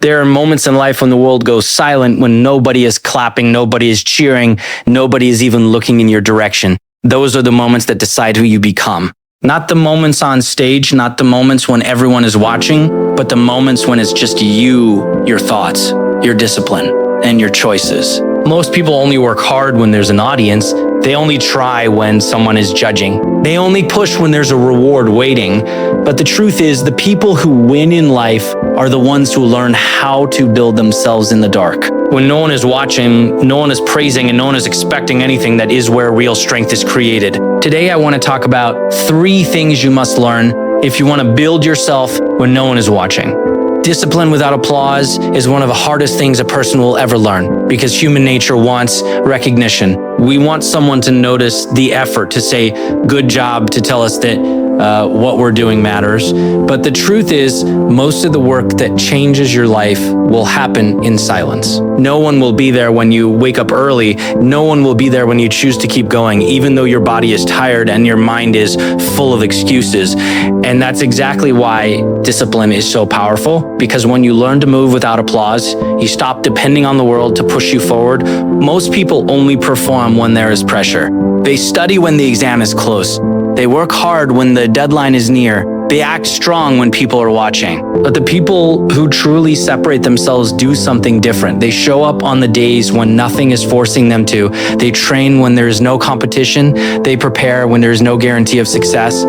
There are moments in life when the world goes silent, when nobody is clapping, nobody is cheering, nobody is even looking in your direction. Those are the moments that decide who you become. Not the moments on stage, not the moments when everyone is watching, but the moments when it's just you, your thoughts, your discipline, and your choices. Most people only work hard when there's an audience. They only try when someone is judging. They only push when there's a reward waiting. But the truth is, the people who win in life are the ones who learn how to build themselves in the dark. When no one is watching, no one is praising, and no one is expecting anything, that is where real strength is created. Today, I want to talk about 3 things you must learn if you want to build yourself when no one is watching. Discipline without applause is one of the hardest things a person will ever learn, because human nature wants recognition. We want someone to notice the effort, to say good job, to tell us that what we're doing matters. But the truth is, most of the work that changes your life will happen in silence. No one will be there when you wake up early. No one will be there when you choose to keep going, even though your body is tired and your mind is full of excuses. And that's exactly why discipline is so powerful, because when you learn to move without applause, you stop depending on the world to push you forward. Most people only perform when there is pressure. They study when the exam is close. They work hard when the deadline is near. They act strong when people are watching. But the people who truly separate themselves do something different. They show up on the days when nothing is forcing them to. They train when there is no competition. They prepare when there is no guarantee of success.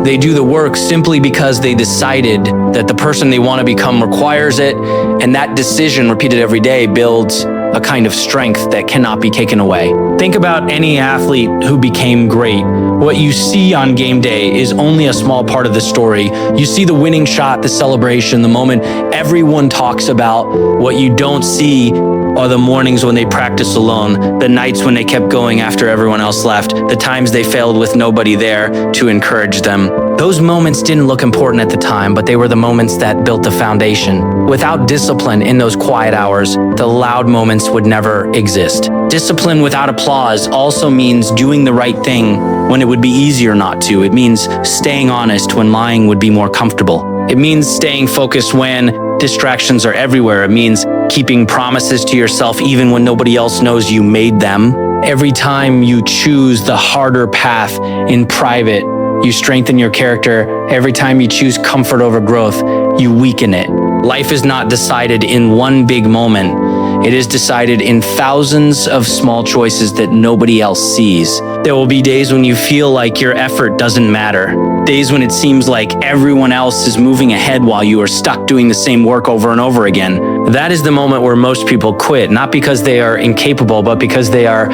They do the work simply because they decided that the person they want to become requires it. And that decision, repeated every day, builds a kind of strength that cannot be taken away. Think about any athlete who became great. What you see on game day is only a small part of the story. You see the winning shot, the celebration, the moment everyone talks about. What you don't see are the mornings when they practice alone, the nights when they kept going after everyone else left, the times they failed with nobody there to encourage them. Those moments didn't look important at the time, but they were the moments that built the foundation. Without discipline in those quiet hours, the loud moments would never exist. Discipline without applause also means doing the right thing when it would be easier not to. It means staying honest when lying would be more comfortable. It means staying focused when distractions are everywhere. It means keeping promises to yourself even when nobody else knows you made them. Every time you choose the harder path in private, you strengthen your character. Every time you choose comfort over growth, you weaken it. Life is not decided in one big moment. It is decided in thousands of small choices that nobody else sees. There will be days when you feel like your effort doesn't matter. Days when it seems like everyone else is moving ahead while you are stuck doing the same work over and over again. That is the moment where most people quit, not because they are incapable, but because they are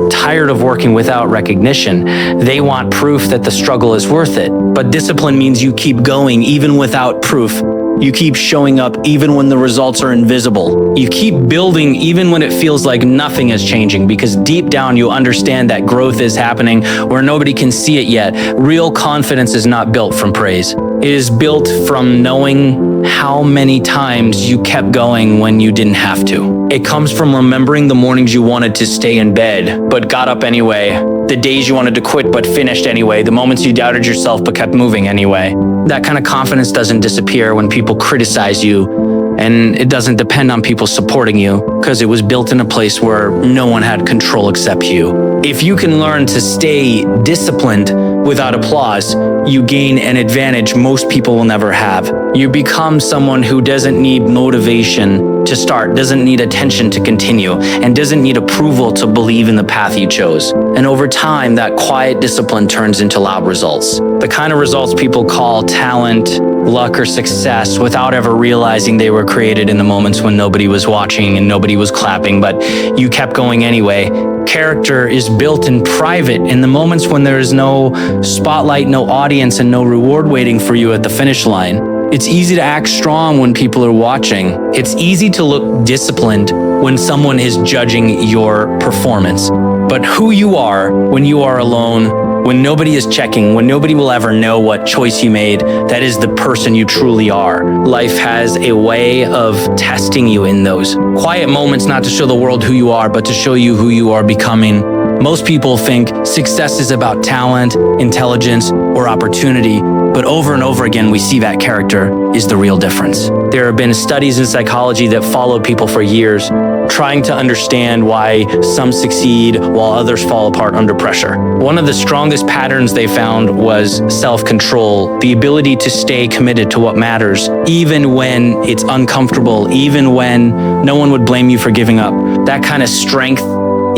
tired of working without recognition. They want proof that the struggle is worth it. But discipline means you keep going even without proof. You keep showing up even when the results are invisible. You keep building even when it feels like nothing is changing, because deep down you understand that growth is happening where nobody can see it yet. Real confidence is not built from praise. It is built from knowing how many times you kept going when you didn't have to. It comes from remembering the mornings you wanted to stay in bed, but got up anyway. The days you wanted to quit, but finished anyway. The moments you doubted yourself, but kept moving anyway. That kind of confidence doesn't disappear when people criticize you, and it doesn't depend on people supporting you, because it was built in a place where no one had control except you. If you can learn to stay disciplined without applause, you gain an advantage most people will never have. You become someone who doesn't need motivation to start, doesn't need attention to continue, and doesn't need approval to believe in the path you chose. And over time, that quiet discipline turns into loud results. The kind of results people call talent, luck, or success without ever realizing they were created in the moments when nobody was watching and nobody was clapping, but you kept going anyway. Character is built in private, in the moments when there is no spotlight, no audience, and no reward waiting for you at the finish line. It's easy to act strong when people are watching. It's easy to look disciplined when someone is judging your performance. But who you are when you are alone, when nobody is checking, when nobody will ever know what choice you made, that is the person you truly are. Life has a way of testing you in those quiet moments, not to show the world who you are, but to show you who you are becoming. Most people think success is about talent, intelligence, or opportunity, But over and over again, we see that character is the real difference. There have been studies in psychology that followed people for years, trying to understand why some succeed while others fall apart under pressure. One of the strongest patterns they found was self-control, the ability to stay committed to what matters, even when it's uncomfortable, even when no one would blame you for giving up. That kind of strength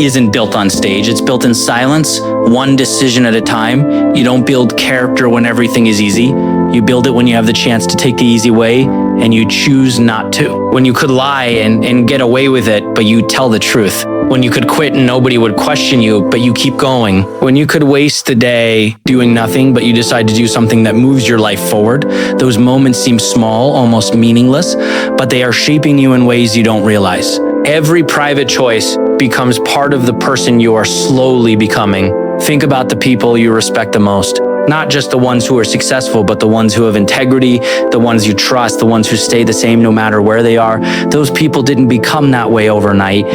isn't built on stage. It's built in silence, one decision at a time. You don't build character when everything is easy. You build it when you have the chance to take the easy way, and you choose not to. When you could lie and get away with it, but you tell the truth. When you could quit and nobody would question you, but you keep going. When you could waste the day doing nothing, but you decide to do something that moves your life forward. Those moments seem small, almost meaningless, but they are shaping you in ways you don't realize. Every private choice becomes part of the person you are slowly becoming. Think about the people you respect the most. Not just the ones who are successful, but the ones who have integrity, the ones you trust, the ones who stay the same no matter where they are. Those people didn't become that way overnight.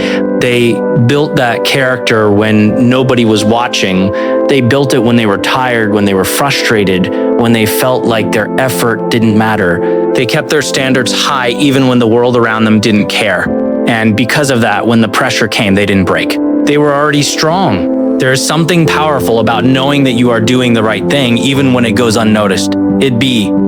They built that character when nobody was watching. They built it when they were tired, when they were frustrated, when they felt like their effort didn't matter. They kept their standards high even when the world around them didn't care. And because of that, when the pressure came, they didn't break. They were already strong. There is something powerful about knowing that you are doing the right thing, even when it goes unnoticed.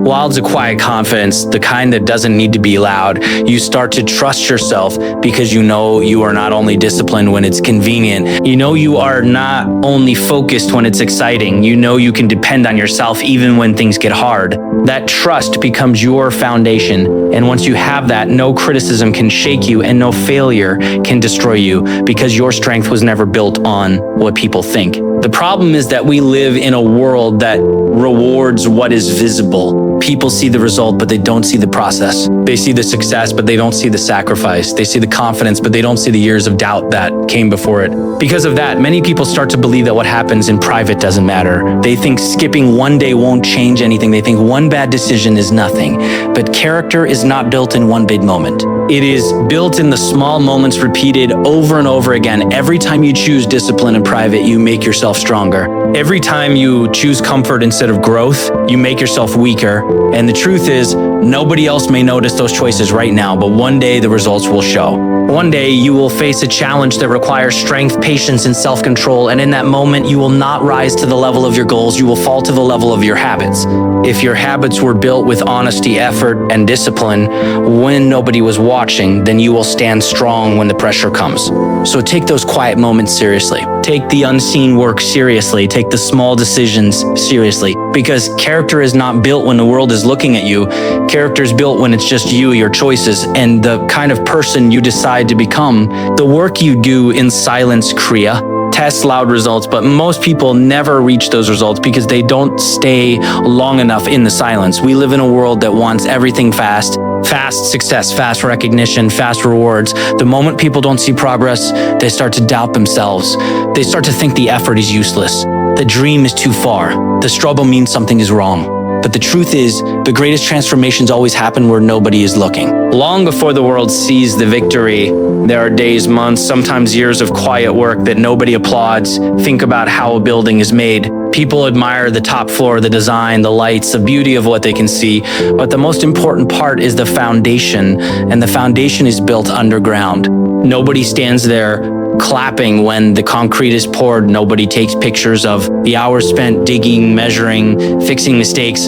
Wild's a quiet confidence, the kind that doesn't need to be loud. You start to trust yourself because you know you are not only disciplined when it's convenient. You know you are not only focused when it's exciting. You know you can depend on yourself even when things get hard. That trust becomes your foundation. And once you have that, no criticism can shake you and no failure can destroy you because your strength was never built on what people think. The problem is that we live in a world that rewards what is visible. People see the result, but they don't see the process. They see the success, but they don't see the sacrifice. They see the confidence, but they don't see the years of doubt that came before it. Because of that, many people start to believe that what happens in private doesn't matter. They think skipping one day won't change anything. They think one bad decision is nothing. But character is not built in one big moment. It is built in the small moments repeated over and over again. Every time you choose discipline in private, you make yourself stronger. Every time you choose comfort instead of growth, you make yourself weaker. And the truth is, nobody else may notice those choices right now, but one day the results will show. One day you will face a challenge that requires strength, patience, and self-control. And in that moment, you will not rise to the level of your goals. You will fall to the level of your habits. If your habits were built with honesty, effort, and discipline when nobody was watching, then you will stand strong when the pressure comes. So take those quiet moments seriously. Take the unseen work seriously. Take the small decisions seriously. Because character is not built when the world is looking at you. Character is built when it's just you, your choices, and the kind of person you decide to become. The work you do in silence, Kriya, test loud results, but most people never reach those results because they don't stay long enough in the silence. We live in a world that wants everything fast. Fast success, fast recognition, fast rewards. The moment people don't see progress, they start to doubt themselves. They start to think the effort is useless. The dream is too far. The struggle means something is wrong. But the truth is, the greatest transformations always happen where nobody is looking. Long before the world sees the victory, there are days, months, sometimes years of quiet work that nobody applauds. Think about how a building is made. People admire the top floor, the design, the lights, the beauty of what they can see. But the most important part is the foundation, and the foundation is built underground. Nobody stands there clapping when the concrete is poured. Nobody takes pictures of the hours spent digging, measuring, fixing mistakes.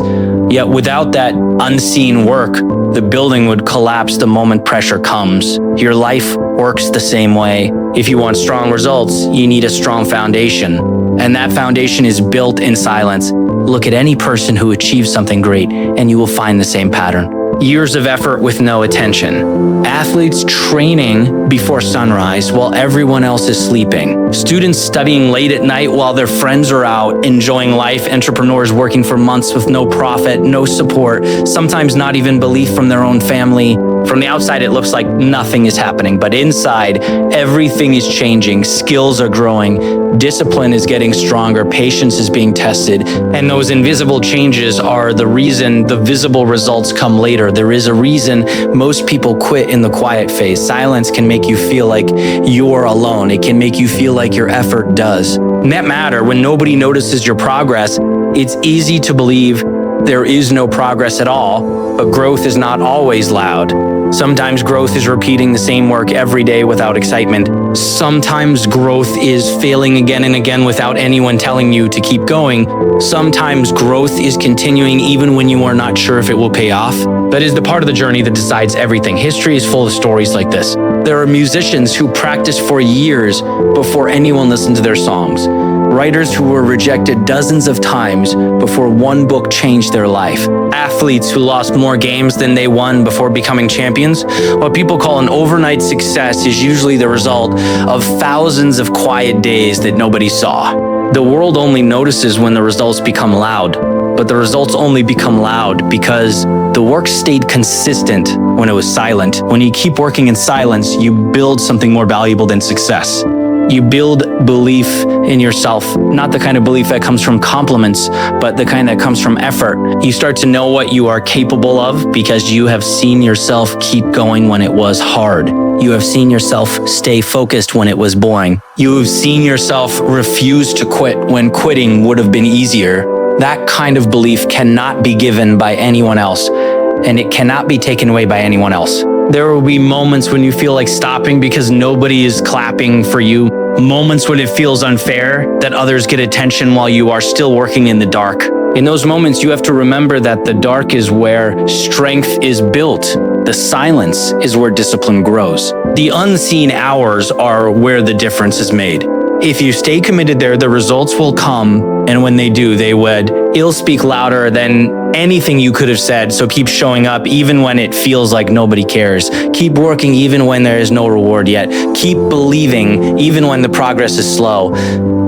Yet without that unseen work, the building would collapse the moment pressure comes. Your life works the same way. If you want strong results, you need a strong foundation. And that foundation is built in silence. Look at any person who achieves something great, and you will find the same pattern. Years of effort with no attention. Athletes training before sunrise while everyone else is sleeping. Students studying late at night while their friends are out enjoying life. Entrepreneurs working for months with no profit, no support, sometimes not even belief from their own family. From the outside, it looks like nothing is happening, but inside, everything is changing. Skills are growing. Discipline is getting stronger. Patience is being tested. And those invisible changes are the reason the visible results come later. There is a reason most people quit in the quiet phase. Silence can make you feel like you're alone. It can make you feel like your effort does. Net matter, when nobody notices your progress, it's easy to believe there is no progress at all, but growth is not always loud. Sometimes growth is repeating the same work every day without excitement. Sometimes growth is failing again and again without anyone telling you to keep going. Sometimes growth is continuing even when you are not sure if it will pay off. That is the part of the journey that decides everything. History is full of stories like this. There are musicians who practiced for years before anyone listened to their songs. Writers who were rejected dozens of times before one book changed their life. Athletes who lost more games than they won before becoming champions. What people call an overnight success is usually the result of thousands of quiet days that nobody saw. The world only notices when the results become loud, but the results only become loud because the work stayed consistent when it was silent. When you keep working in silence, you build something more valuable than success. You build belief in yourself, not the kind of belief that comes from compliments, but the kind that comes from effort. You start to know what you are capable of because you have seen yourself keep going when it was hard. You have seen yourself stay focused when it was boring. You have seen yourself refuse to quit when quitting would have been easier. That kind of belief cannot be given by anyone else, and it cannot be taken away by anyone else. There will be moments when you feel like stopping because nobody is clapping for you. Moments when it feels unfair that others get attention while you are still working in the dark. In those moments, you have to remember that the dark is where strength is built. The silence is where discipline grows. The unseen hours are where the difference is made. If you stay committed there, the results will come, and when they do, they would. It'll speak louder than anything you could have said, so keep showing up even when it feels like nobody cares. Keep working even when there is no reward yet. Keep believing even when the progress is slow.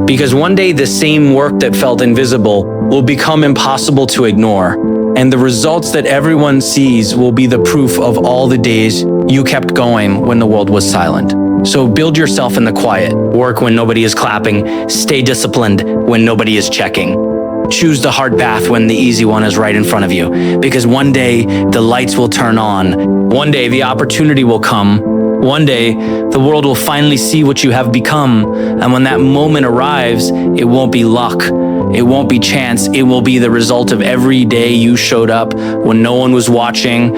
Because one day the same work that felt invisible will become impossible to ignore. And the results that everyone sees will be the proof of all the days you kept going when the world was silent. So build yourself in the quiet. Work when nobody is clapping. Stay disciplined when nobody is checking. Choose the hard path when the easy one is right in front of you. Because one day the lights will turn on. One day the opportunity will come. One day the world will finally see what you have become. And when that moment arrives, it won't be luck. It won't be chance. It will be the result of every day you showed up when no one was watching.